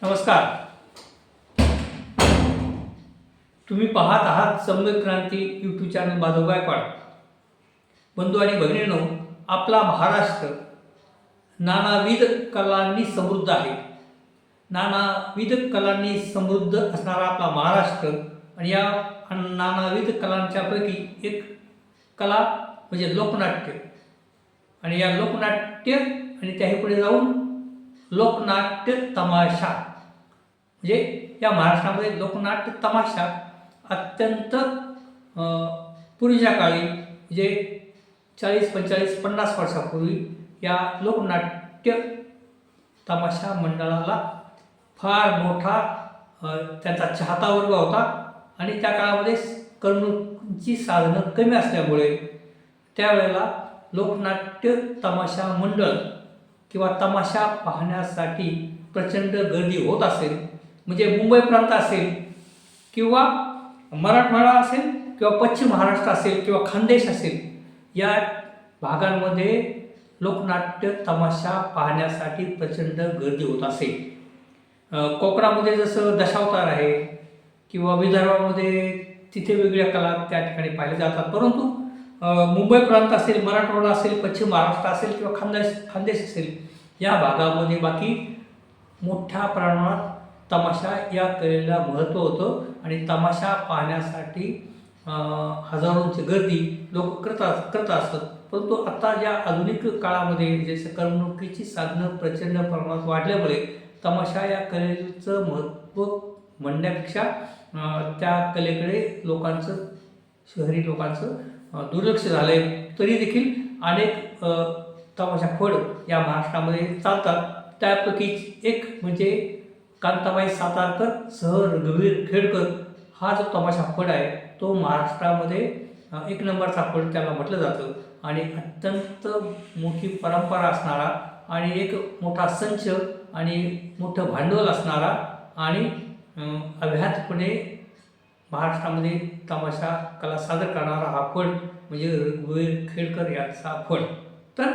नमस्कार. तुम्ही पाहत आहात सम्यक क्रांती यूट्यूब चॅनल माधव गायकवाड. बंधू आणि भगिनींनो, आपला महाराष्ट्र नानाविध कलांनी समृद्ध आहे. नानाविध कलांनी समृद्ध असणारा आपला महाराष्ट्र आणि या नानाविध कलांच्यापैकी एक कला म्हणजे लोकनाट्य. आणि या लोकनाट्य आणि त्याही पुढे जाऊन लोकनाट्य तमाशा, म्हणजे या महाराष्ट्रामध्ये लोकनाट्य तमाशा अत्यंत पूर्वीच्या काळी म्हणजे 40, 45, 50 वर्षापूर्वी या लोकनाट्य तमाशा मंडळाला फार मोठा त्यांचा चाहता वर्ग होता. आणि त्या काळामध्ये करमणुकीची साधनं कमी असल्यामुळे त्यावेळेला लोकनाट्य तमाशा मंडळ किंवा तमाशा पाहण्यासाठी प्रचंड गर्दी होत असेल. म्हणजे मुंबई प्रांत असेल किंवा मराठवाडा असेल किंवा पश्चिम महाराष्ट्र असेल किंवा खानदेश असेल, या भागांमध्ये लोकनाट्य तमाशा पाहण्यासाठी प्रचंड गर्दी होत असेल. कोकणामध्ये जसं दशावतार आहे किंवा विदर्भामध्ये तिथे वेगळ्या कला त्या ठिकाणी पाहिल्या जातात. परंतु मुंबई प्रांत असेल, मराठवाडा असेल, पश्चिम महाराष्ट्र असेल किंवा खानदेश असेल, या भागामध्ये बाकी मोठ्या प्रमाणात तमाशा या कलेला महत्त्व होतं. आणि तमाशा पाहण्यासाठी हजारोंची गर्दी लोक करत असतात. परंतु आता ज्या आधुनिक काळामध्ये जसं करमणुकीची साधनं प्रचंड प्रमाणात वाढल्यामुळे तमाशा या कलेचं महत्त्व म्हणण्यापेक्षा त्या कलेकडे शहरी लोकांचं दुर्लक्ष झालं आहे. तरी देखील अनेक तमाशा फड या महाराष्ट्रामध्ये चालतात. त्यापैकीच एक म्हणजे कांताबाई सातारकर सह रघुवीर खेडकर हा जो तमाशा फड आहे तो महाराष्ट्रामध्ये एक नंबरचा फड त्याला म्हटलं जातं. आणि अत्यंत मोठी परंपरा असणारा आणि एक मोठा संच आणि मोठं भांडवल असणारा आणि अभ्यासपणे महाराष्ट्रामध्ये तमाशा कला सादर करणारा हा फड म्हणजे रघुवीर खेडकर यांचा फड. तर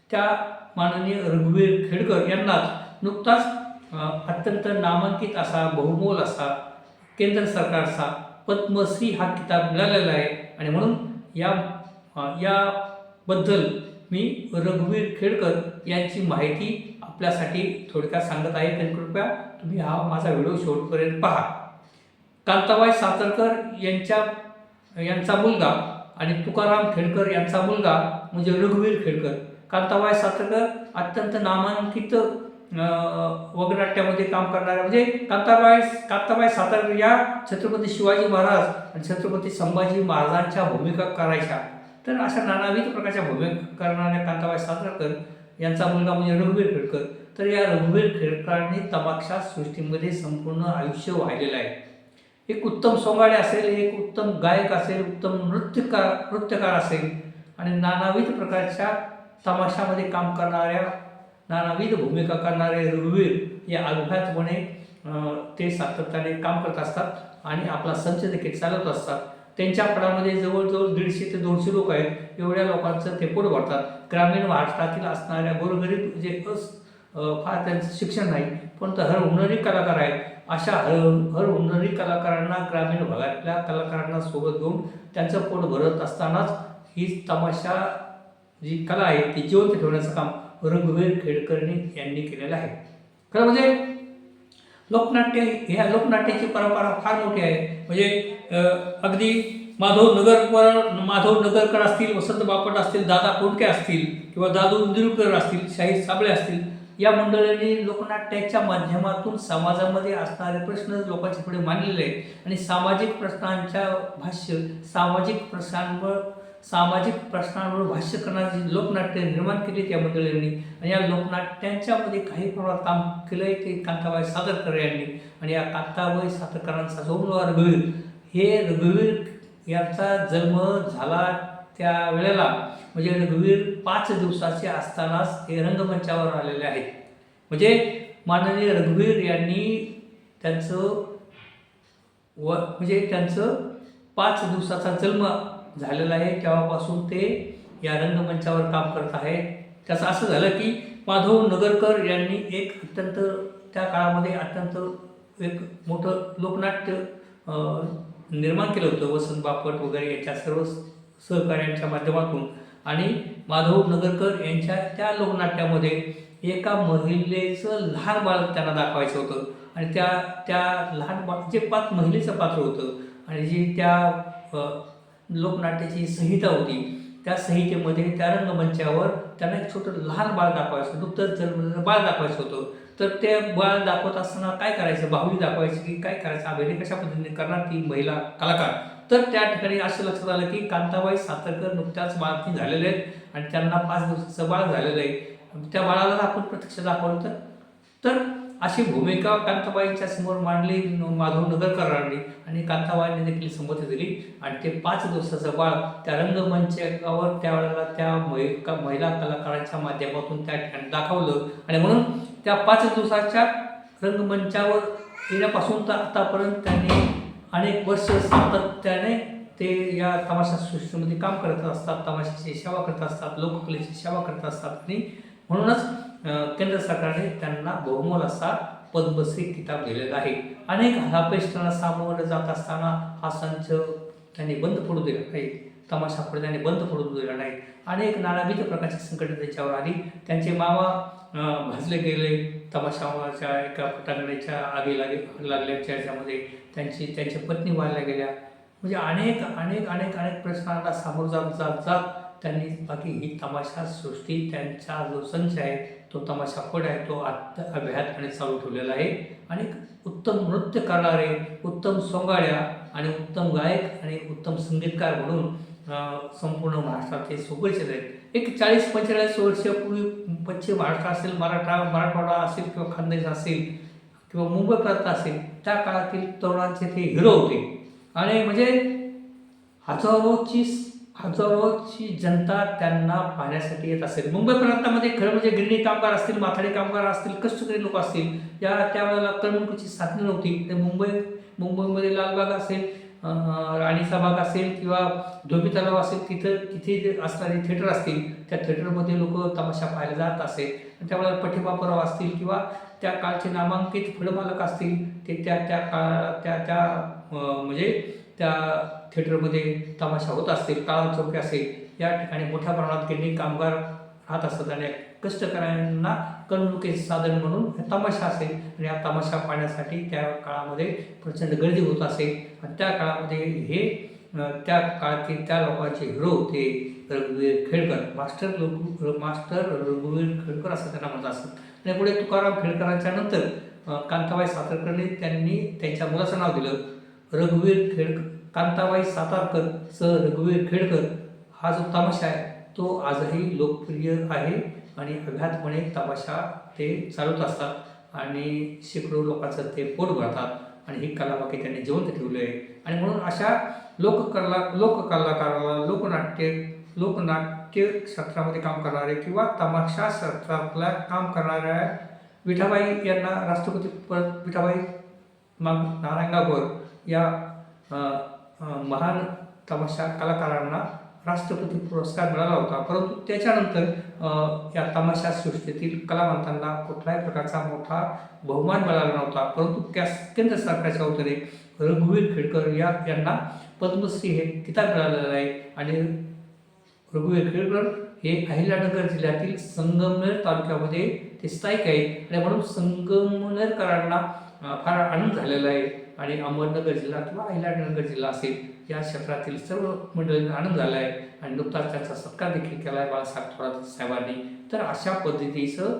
त्या माननीय रघुवीर खेडकर यांनाच नुकताच अत्यंत नामांकित असा, बहुमोल असा, केंद्र सरकारचा पद्मश्री हा किताब मिळालेला आहे. आणि म्हणून याबद्दल मी रघुवीर खेडकर यांची माहिती आपल्यासाठी थोडक्यात सांगत आहे. तर कृपया तुम्ही हा माझा व्हिडिओ शेवटपर्यंत पहा. कांताबाई सातारकर यांचा मुलगा आणि तुकाराम खेडकर यांचा मुलगा म्हणजे रघुवीर खेडकर. कांताबाई सातारकर अत्यंत नामांकित वगनाट्यामध्ये काम करणारे म्हणजे कांताबाई सातारकर या छत्रपती शिवाजी महाराज आणि छत्रपती संभाजी महाराजांच्या भूमिका करायच्या. तर अशा नानाविध प्रकारच्या भूमिका करणाऱ्या कांताबाई सातारकर यांचा मुलगा म्हणजे रघुवीर खेडकर. तर या रघुवीर खेडकरांनी तमाशा सृष्टीमध्ये संपूर्ण आयुष्य वाहिलेलं आहे. एक उत्तम सोंगाडे असेल, एक उत्तम गायक असेल, उत्तम नृत्यकार असेल आणि नानाविध प्रकारच्या तमाशामध्ये काम करणाऱ्या, नानाविध भूमिका करणारे रघुवीर या अभ्यासपणे ते सातत्याने काम करत असतात आणि आपला संच देखील चालवत असतात. त्यांच्या पडामध्ये जवळजवळ 150 ते 200 लोक आहेत. एवढ्या लोकांचं ते पोट भरतात. ग्रामीण महाराष्ट्रातील असणाऱ्या गोरगरीब जे फार त्यांचं शिक्षण नाही पण तर हुन्नरी कलाकार आहेत, अशा हुन्नरी कलाकारांना, ग्रामीण भागातल्या कलाकारांना सोबत घेऊन त्यांचं पोट भरत असतानाच ही तमाशा जी कला आहे ती जिवंत ठेवण्याचं काम रघुवीर खेडकर यांनी केलेलं आहे. खरं म्हणजे ह्या लोकनाट्याची परंपरा फार मोठी आहे. म्हणजे अगदी माधव नगरकर असतील, वसंत बापट असतील, दादा कोंडके असतील किंवा दादू इंदुरकर असतील, शाहीर साबळे असतील, या मंडळांनी लोकनाट्याच्या माध्यमातून समाजामध्ये असणारे प्रश्न लोकांच्या पुढे मांडलेले आहेत. आणि सामाजिक प्रश्नांच्या भाष्य, सामाजिक प्रश्नांवर भाष्य करणारी लोकनाट्य निर्माण केली त्या मंडळींनी. आणि या लोकनाट्यांच्यामध्ये काही प्रमाणात काम केलं आहे ते कांताबाई सातारकर यांनी. आणि या कांताबाई सातारकरांचा जो मुलगा रघुवीर, हे रघुवीर यांचा जन्म झाला त्या वेळेला म्हणजे रघुवीर 5 दिवसाचे असतानाच हे रंगमंचावर आलेले आहेत. म्हणजे माननीय रघुवीर यांनी त्यांचं त्यांचं 5 दिवसाचा जन्म झालेला आहे तेव्हापासून ते या रंगमंचावर काम करत आहेत. त्याचं असं झालं की माधव नगरकर यांनी एक अत्यंत त्या काळामध्ये अत्यंत एक मोठं लोकनाट्य निर्माण केलं होतं. वसंत बापट वगैरे याच्या सर्व सहकार्यांच्या माध्यमातून. आणि माधव नगरकर यांच्या त्या लोकनाट्यामध्ये एका महिलेचं लहान बाळ त्यांना दाखवायचं होतं. आणि त्या त्या लहान बाळ जे महिलेचं पात्र होतं आणि जी त्या लोकनाट्याची संहिता होती, त्या संहितेमध्ये त्या रंगमंचावर त्यांना एक छोटं लहान बाळ दाखवायचं, नुकतंच जन्मलेलं बाळ दाखवायचं होतं. तर ते बाळ दाखवत असताना काय करायचं, बाहुली दाखवायची की काय करायचं, अभिनय कशा पद्धतीने करणार ती महिला कलाकार. तर त्या ठिकाणी असं लक्षात आलं की कांताबाई सातारकर नुकत्याच बाळंतीण झालेले आहेत आणि त्यांना 5 दिवसाचं बाळ झालेलं आहे. त्या बाळाला आपण प्रत्यक्ष दाखवलं तर अशी भूमिका कांताबाईंच्या समोर मांडली माधव नगरकरांनी आणि कांताबाईंनी देखील संमती दिली. आणि ते 5 दिवसाचं बाळ त्या रंगमंचावर त्यावेळेला त्या महिला कलाकारांच्या माध्यमातून त्या ठिकाणी दाखवलं. आणि म्हणून त्या 5 दिवसाच्या रंगमंचावर येण्यापासून तर आतापर्यंत त्यांनी अनेक वर्ष सातत्याने ते या तमाशा सृष्टीमध्ये काम करत असतात, तमाशाची सेवा करत असतात, लोककलेची सेवा करत असतात. आणि म्हणूनच केंद्र सरकारने त्यांना बहुमोल असा पद्मश्री किताब दिलेला आहे. अनेक अपयशांना सामोरं जात असताना हा संच त्यांनी बंद पडू दिला नाही, तमाशा पुढे त्यांनी बंद पडू दिला नाही. अनेक नानाविध प्रकारची संकटे त्याच्यावर आली. त्यांचे मामा भाजले गेले, तमाशाच्या एका फटाकड्याच्या आगी लागल्याच्या याच्यामध्ये त्यांच्या पत्नी वाढल्या गेल्या. म्हणजे अनेक अनेक अनेक अनेक प्रश्नांना सामोरं जात जात जात त्यांनी बाकी ही तमाशा सृष्टी त्यांचा जो संच आहे तो तमाशा फड आहे तो अभ्यासपणे चालू ठेवलेला आहे. आणि उत्तम नृत्य करणारे, उत्तम सोंगाड्या आणि उत्तम गायक आणि उत्तम संगीतकार म्हणून संपूर्ण महाराष्ट्रात हे सुपरिचित आहेत. एक 40-45 वर्षापूर्वी पश्चिम महाराष्ट्र असेल, मराठवाडा असेल किंवा खानदेश असेल किंवा मुंबई प्रांत असेल, त्या काळातील तरुणांचे ते हिरो होते. आणि म्हणजे हजारोची जनता त्यांना पाहण्यासाठी येत असेल. मुंबई प्रांतामध्ये खरं म्हणजे गिरणी कामगार असतील, माथाडी कामगार असतील, कष्टकरी लोक असतील, त्यावेळेला करमणुकीची साधनं नव्हती. ते मुंबईमध्ये लालबाग असेल, राणीचा बाग असेल किंवा धोबी तलाव असेल, तिथे जे असणारे थिएटर असतील, त्या थिएटरमध्ये लोक तमाशा पाहायला जात असेल. त्यावेळेला पठेबापूराव असतील किंवा त्या काळचे नामांकित फळमालक असतील, ते त्या म्हणजे त्या थिएटरमध्ये तमाशा होत असतील. काळा चौकी असेल, या ठिकाणी मोठ्या प्रमाणात गिरणी कामगार राहत असतात आणि कष्टकऱ्यांना करमणुकीचे साधन म्हणून तमाशा असेल. आणि या तमाशा पाहण्यासाठी त्या काळामध्ये प्रचंड गर्दी होत असेल. आणि त्या काळामध्ये हे त्या काळातील त्या लोकांचे हिरो होते रघुवीर खेडकर, मास्टर रघुवीर खेडकर असं त्यांना म्हणत असतात. आणि पुढे तुकाराम खेडकरांच्या नंतर कांताबाई सातारकरने त्यांनी त्यांच्या मुलाचं नाव दिलं कांताबाई सातारकर सह रघुवीर खेडकर. हा जो तमाशा आहे तो आजही लोकप्रिय आहे आणि अव्याहतपणे तमाशा ते चालवत असतात आणि शेकडो लोकांचं ते पोट भरतात. आणि ही कला बाकी त्यांनी जिवंत ठेवली आहे. आणि म्हणून अशा लोककलाकाराला लोकनाट्य क्षेत्रामध्ये काम करणारे किंवा तमाशा क्षेत्रातला काम करणाऱ्या विठाबाई यांना विठाबाई नारायणगावकर या महान तमाशा कलाकारांना राष्ट्रपती पुरस्कार मिळाला होता. परंतु त्याच्यानंतर या तमाशा सृष्टीतील कलावंतांना कुठल्याही प्रकारचा मोठा बहुमान मिळाला नव्हता. परंतु केंद्र सरकारच्या वतीने रघुवीर खेडकर यांना पद्मश्री हे किताब मिळालेलं आहे. आणि रघुवीर खेडकर हे अहिल्यानगर जिल्ह्यातील संगमनेर तालुक्यामध्ये ते स्थायिक आहेत. आणि म्हणून संगमनेरकरांना फार आनंद झालेला आहे. आणि अहमदनगर जिल्हा किंवा अहिल्यानगर जिल्हा असेल या क्षेत्रातील सर्व मंडळींना आनंद झाला आहे. आणि नुकताच त्याचा सत्कार देखील केला आहे बाळासाहेब थोरात साहेबांनी. तर अशा पद्धतीचं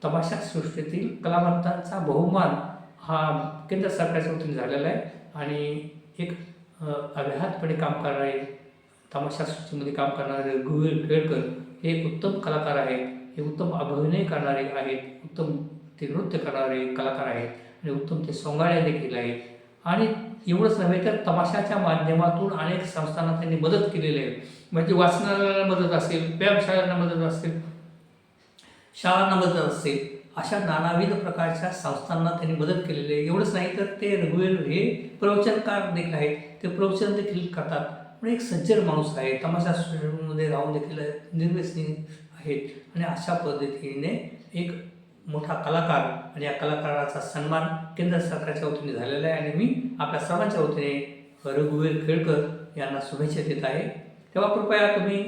तमाशा सृष्टीतील कलावंतांचा बहुमान हा केंद्र सरकारच्या वतीने झालेला आहे. आणि एक अव्याहतपणे काम करणारे तमाशा सृष्टीमध्ये काम करणारे रघुवीर खेडकर हे उत्तम कलाकार आहेत, हे उत्तम अभिनय करणारे आहेत, उत्तम ते नृत्य करणारे कलाकार आहेत आणि उत्तम ते सोंगाड्या देखील आहेत. आणि एवढंच नव्हे तर तमाशाच्या माध्यमातून अनेक संस्थांना त्यांनी मदत केलेली आहे. म्हणजे वाचनालयाला मदत असेल, व्यायामशाळांना मदत असेल, शाळांना मदत असेल, अशा नानाविध प्रकारच्या संस्थांना त्यांनी मदत केलेली आहे. एवढंच नाही तर ते रघुवीर हे प्रवचनकार देखील आहेत, ते प्रवचन देखील करतात. पण एक सज्जन माणूस आहे, तमाशा सृष्टीमध्ये राहून देखील निर्व्यसनी आहेत. आणि अशा पद्धतीने एक मोठा कलाकार आणि या कलाकाराचा सन्मान केंद्र सरकारच्या वतीने झालेला आहे आणि मी आपल्या सर्वांच्या वतीने रघुवीर केळकर यांना शुभेच्छा देत आहे. तेव्हा कृपया तुम्ही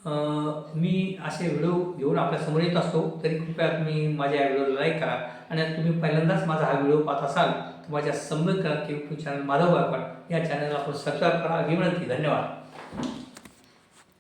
मी असे व्हिडिओ घेऊन आपल्यासमोर येत असतो, तरी कृपया तुम्ही माझ्या या व्हिडिओला लाईक करा आणि तुम्ही पहिल्यांदाच माझा हा व्हिडिओ पाहत असाल तर माझ्या सम्यक क्रांती यूट्यूब चॅनल माधव गायकवाड या चॅनलला आपण सबस्क्राईब करा. विनंती. धन्यवाद.